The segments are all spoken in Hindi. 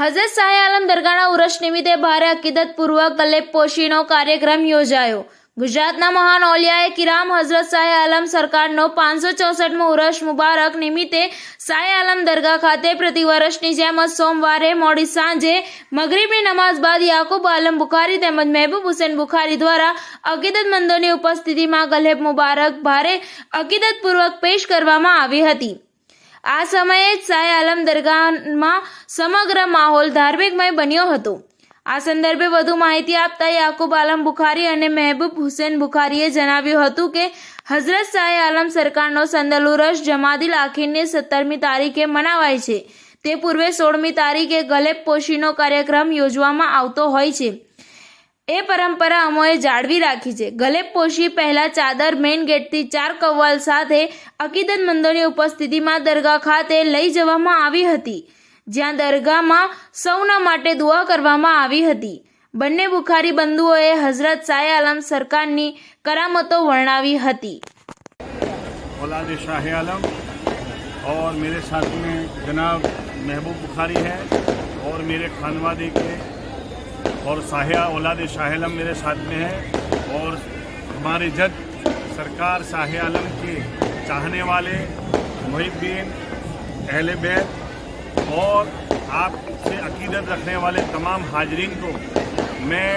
હઝરત શાહ આલમ દરગાહના ઉરસ નિમિત્તે ભારે અકીદતપૂર્વક ગલેબપોશીનો કાર્યક્રમ યોજાયો। ગુજરાતના મહાન ઓલિયાએ કિરામ હઝરત શાહ આલમ સરકારનો 564મો ઉરસ મુબારક નિમિત્તે શાહ આલમ દરગાહ ખાતે પ્રતિવર્ષની જેમ સોમવારે મોડી સાંજે મગરિબની નમાઝ બાદ યાકૂબ આલમ બુખારી તેમજ મહેબૂબ હુસૈન બુખારી દ્વારા અકીદતમંદોની ઉપસ્થિતિમાં ગલેબ મુબારક ભારે અકીદતપૂર્વક પેશ કરવામાં આવી હતી। આ સમયે જ શાહ આલમ દરગાહમાં સમગ્ર માહોલ ધાર્મિકમય બન્યો હતો। આ સંદર્ભે વધુ માહિતી આપતા યાકૂબ આલમ બુખારી અને મહેબૂબ હુસૈન બુખારીએ જણાવ્યું હતું કે હઝરત શાહ આલમ સરકારનો સંદલ ઉરસ જમાદિલ આખિરની 17મી તારીખે મનાવાય છે। તે પૂર્વે 16મી તારીખે ગલેબપોશીનો કાર્યક્રમ યોજવામાં આવતો હોય છે। એ પરંપરા અમોએ જાળવી રાખી છે। ગલેબપોશી પહેલા ચાદર મેઇન ગેટથી 4 કવ્વાલ સાથે અકીદતમંદોની ઉપસ્થિતિમાં દરગાહ ખાતે લઈ જવામાં આવી હતી, જ્યાં દરગાહમાં સૌના માટે દુઆ કરવામાં આવી હતી। બંને બુખારી બંધુઓએ હઝરત શાહ આલમ સરકારની કરામતો વર્ણવી હતી। औलाद शाह आलम और मेरे साथ में जनाब महबूब बुखारी है और मेरे खानवादे के और शाह औलाद शाह आलम मेरे साथ में है और हमारे जद सरकार शाह आलम के चाहने वाले मुहिब्बीन अहले बैत और आपसे अकीदत रखने वाले तमाम हाजरीन को मैं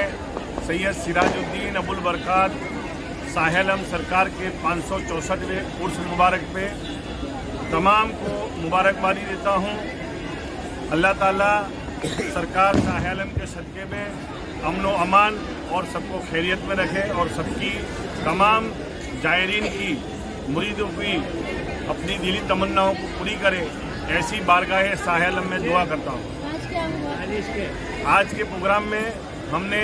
सैयद सिराजुद्दीन अबुल बरकात शाह आलम सरकार के 564वें उर्स मुबारक पे तमाम को मुबारकबादी देता हूँ। अल्लाह ताला सरकार शाह आलम के सदक़े में अमन व अमान और सबको खैरियत में रखे और सबकी तमाम जायरीन की मुरीदों की अपनी दिली तमन्नाओं को पूरी करे, ऐसी बारगाह शाह आलम में दुआ करता हूँ। आज के प्रोग्राम में हमने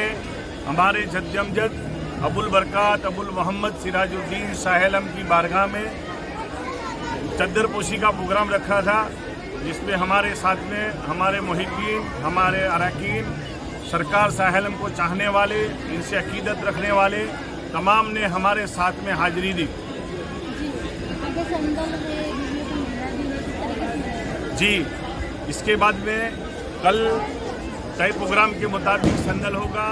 हमारे जद्दमजद अबुल बरकात अबुल मोहम्मद सिराजुद्दीन शाह आलम की बारगाह में चद्दर पोशी का प्रोग्राम रखा था, जिसमें हमारे साथ में हमारे मुहिब्बीन, हमारे अरकान, सरकार शाह आलम को चाहने वाले, इनसे अकीदत रखने वाले तमाम ने हमारे साथ में हाजिरी दी। जी, इसके बाद में कल तय प्रोग्राम के मुताबिक संदल होगा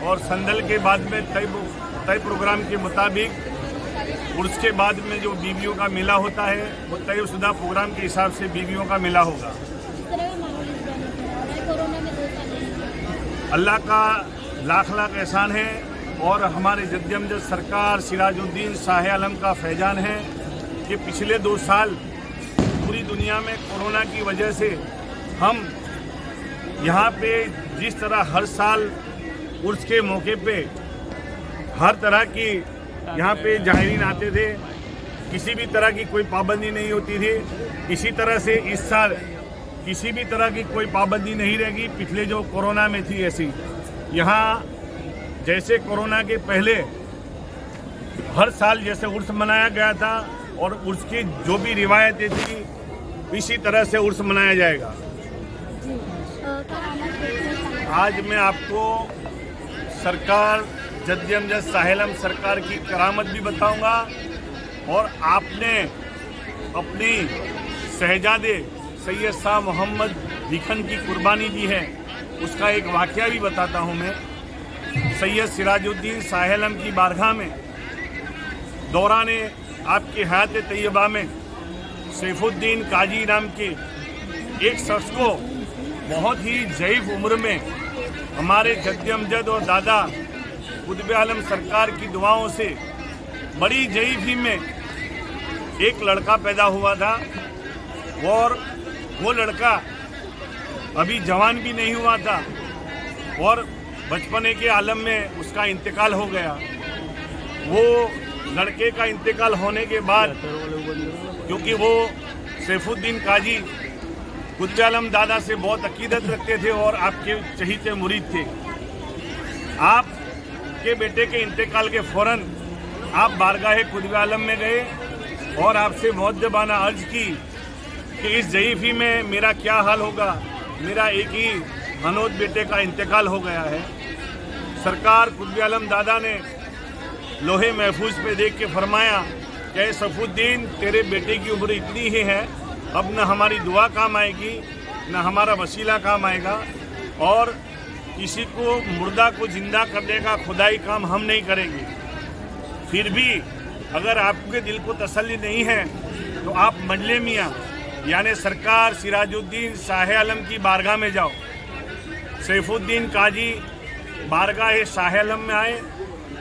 और संदल के बाद में तय प्रोग्राम के मुताबिक उर्स के बाद में जो बीवियों का मेला होता है वो तयशुदा प्रोग्राम के हिसाब से बीवियों का मेला होगा। अल्लाह का लाख लाख एहसान है और हमारे जद्दमजद सरकार सिराजुद्दीन शाह आलम का फैजान है कि पिछले 2 साल पूरी दुनिया में कोरोना की वजह से हम यहाँ पे जिस तरह हर साल उर्स के मौके पे हर तरह की यहाँ पे जाहिरीन आते थे, किसी भी तरह की कोई पाबंदी नहीं होती थी। इसी तरह से इस साल किसी भी तरह की कोई पाबंदी नहीं रहेगी। पिछले जो कोरोना में थी ऐसी यहाँ जैसे कोरोना के पहले हर साल जैसे उर्स मनाया गया था और उर्स की जो भी रिवायतें थी इसी तरह से उर्स मनाया जाएगा। आज मैं आपको सरकार जद्दमजद शाह आलम सरकार की करामत भी बताऊंगा और आपने अपनी शहजादे सैयद शाह मोहम्मद दिखन की कुर्बानी दी है, उसका एक वाक़या भी बताता हूं मैं। सैयद सिराजुद्दीन शाह आलम की बारगाह में दौरान आपकी हयात तैयबा में सैफुद्दीन काजी नाम के एक शख्स को बहुत ही ज़ईफ़ उम्र में हमारे जद्दमजद और दादा कुतुब आलम सरकार की दुआओं से बड़ी ज़ईफ़ी में एक लड़का पैदा हुआ था और वो लड़का अभी जवान भी नहीं हुआ था और बचपने के आलम में उसका इंतकाल हो गया। वो लड़के का इंतकाल होने के बाद क्योंकि वो सैफुद्दीन काजी कुतुब आलम दादा से बहुत अकीदत रखते थे और आपके चहीते मुरीद थे, आप के बेटे के इंतकाल के फौरन आप बारगाह कुतुब आलम में गए और आपसे मुअद्दबाना अर्ज की कि इस ज़ईफ़ी में मेरा क्या हाल होगा, मेरा एक ही हनोद बेटे का इंतकाल हो गया है। सरकार कुतुब आलम दादा ने लोहे महफूज पे देख के फरमाया कि सैफुद्दीन तेरे बेटे की उम्र इतनी ही है, अब न हमारी दुआ काम आएगी न हमारा वसीला काम आएगा, और किसी को मुर्दा को जिंदा करने का खुदाई काम हम नहीं करेंगे। फिर भी अगर आपके दिल को तसल्ली नहीं है तो आप मजले मियाँ यानी सरकार सिराजुद्दीन शाह आलम की बारगाह में जाओ। सैफुद्दीन काजी बारगाह शाह आलम में आए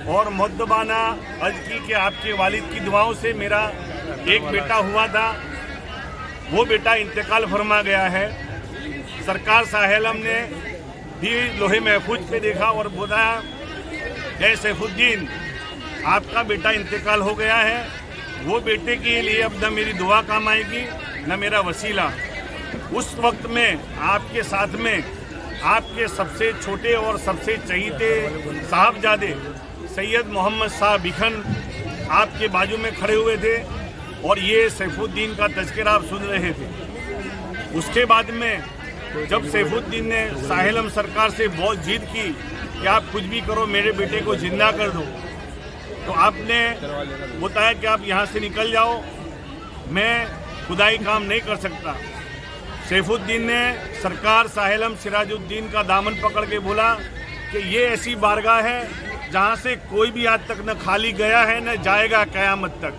और मुद्दबाना अर्ज की कि आपके वालिद की दुआओं से मेरा एक बेटा हुआ था, वो बेटा इंतकाल फरमा गया है। सरकार शाह आलम ने भी लोहे महफूज पे देखा और बोला, जय सैफुद्दीन, आपका बेटा इंतकाल हो गया है, वो बेटे के लिए अब न मेरी दुआ काम आएगी न मेरा वसीला। उस वक्त में आपके साथ में आपके सबसे छोटे और सबसे चहीते साहबजादे सैयद मोहम्मद शाह बिखन आपके बाजू में खड़े हुए थे और ये सैफुद्दीन का तज़किरा आप सुन रहे थे। उसके बाद में जब सैफुद्दीन ने शाह आलम सरकार से बहुत जिद की कि आप कुछ भी करो, मेरे बेटे को जिंदा कर दो, तो आपने बताया कि आप यहाँ से निकल जाओ, मैं खुदाई काम नहीं कर सकता। सैफुद्दीन ने सरकार शाह आलम सिराजुद्दीन का दामन पकड़ के बोला कि ये ऐसी बारगाह है जहाँ से कोई भी आज तक न खाली गया है न जाएगा क़यामत तक।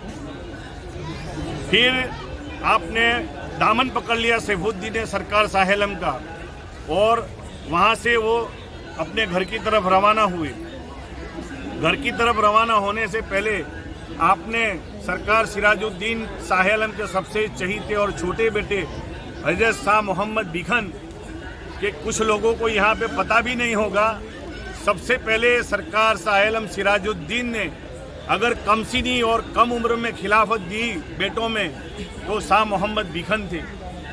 फिर आपने दामन पकड़ लिया सैफुद्दीन ने सरकार शाह आलम का, और वहाँ से वो अपने घर की तरफ रवाना हुए। घर की तरफ रवाना होने से पहले आपने सरकार सिराजुद्दीन शाह आलम के सबसे चहीते और छोटे बेटे हजरत शाह मोहम्मद बिखन के कुछ लोगों को यहाँ पे पता भी नहीं होगा। सबसे पहले सरकार शाह आलम सिराजुद्दीन ने अगर कमसिनी और कम उम्र में खिलाफत दी बेटों में तो शाह मोहम्मद बिखन थे।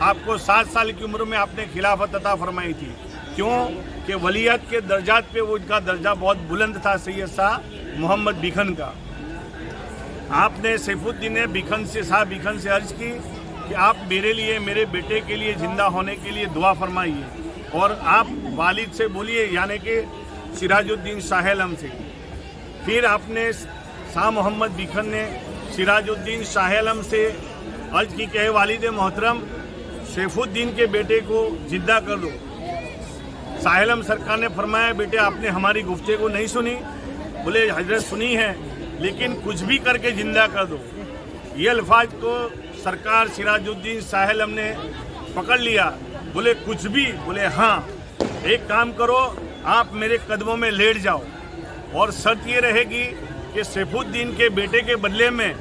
आपको 7 साल की उम्र में आपने खिलाफत अता फरमाई थी। क्यों कि वलीयत के दर्जात पे वो उनका दर्जा बहुत बुलंद था सैयद शाह मोहम्मद बिखन का। आपने सैफुद्दीन बिखन से शाह बिखन से अर्ज की कि आप मेरे लिए, मेरे बेटे के लिए जिंदा होने के लिए दुआ फरमाइए, और आप वालिद से बोलिए यानी कि सिराजुद्दीन शाह आलम से। फिर आपने शाह मोहम्मद बिखन ने सिराजुद्दीन शाह आलम से अर्ज की कि वालिद मोहतरम, सैफुद्दीन के बेटे को जिंदा कर दो। शाह आलम सरकार ने फरमाया, बेटे आपने हमारी गुफ्तगू नहीं सुनी? बोले हजरत सुनी है, लेकिन कुछ भी करके जिंदा कर दो। ये अल्फाज को सरकार सिराजुद्दीन शाह आलम ने पकड़ लिया। बोले कुछ भी? बोले हाँ, एक काम करो, आप मेरे कदमों में लेट जाओ, और शर्त ये रहेगी कि सैफुद्दीन के बेटे के बदले में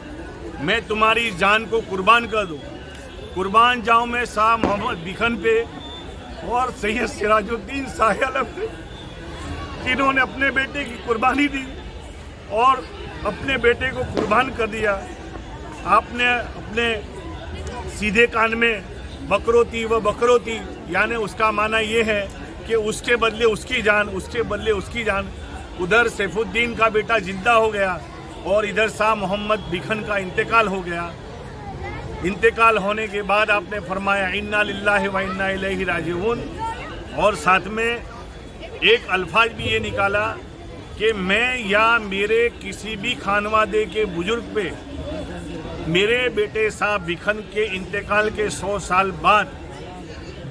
मैं तुम्हारी जान को कुर्बान कर दूँ। कुर्बान जाऊँ मैं शाह मोहम्मद बिखन पे और सैयद सिराजुद्दीन शाह आलम पे, जिन्होंने अपने बेटे की कुर्बानी दी और अपने बेटे को कुर्बान कर दिया। आपने अपने सीधे कान में बकरोती व बकरोती, यानी उसका माना ये है कि उसके बदले उसकी जान, उसके बदले उसकी जान। उधर सैफुद्दीन का बेटा जिंदा हो गया और इधर शाह मोहम्मद बिखन का इंतकाल हो गया। इंतकाल होने के बाद आपने फरमाया इन्ना लिल्लाहि व इन्ना इलैहि राजिऊन, और साथ में एक अल्फाज भी ये निकाला कि मैं या मेरे किसी भी खानवादे के बुजुर्ग पे मेरे बेटे शाह बिखन के इंतकाल के 100 साल बाद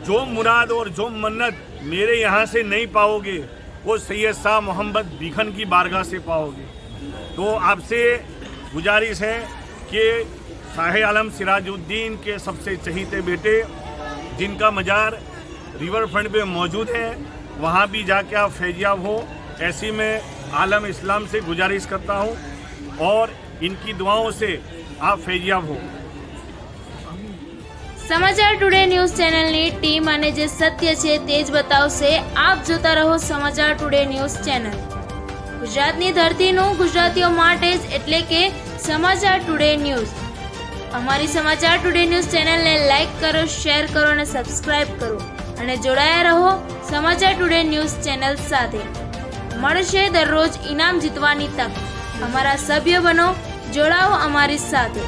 जो मुराद और जो मन्नत मेरे यहाँ से नहीं पाओगे वो सैयद शाह मोहम्मद बिखन की बारगाह से पाओगे। तो आपसे गुजारिश है कि शाह आलम सिराजुद्दीन के सबसे चहीते बेटे जिनका मजार रिवर फ्रंट पे मौजूद है, वहाँ भी जाके आप फैजियाब हो, ऐसी मैं आलम इस्लाम से गुजारिश करता हूँ, और इनकी दुआओं से आप फैजियाब हो। સમાચાર ટુડે ન્યૂઝ ચેનલની ટીમ અને જે સત્ય છે તે જ બતાવશે। આપ જોતા રહો સમાચાર ટુડે ન્યૂઝ ચેનલ। ગુજરાતની ધરતીનું ગુજરાતીઓ માટે જ એટલે કે સમાચાર ટુડે ન્યૂઝ। અમારી સમાચાર ટુડે ન્યૂઝ ચેનલને લાઇક કરો, શેર કરો અને સબસ્ક્રાઇબ કરો, અને જોડાયા રહો સમાચાર ટુડે ન્યૂઝ ચેનલ સાથે। મળશે દરરોજ ઇનામ જીતવાની તક। અમારા સભ્ય બનો, જોડાઓ અમારી સાથે।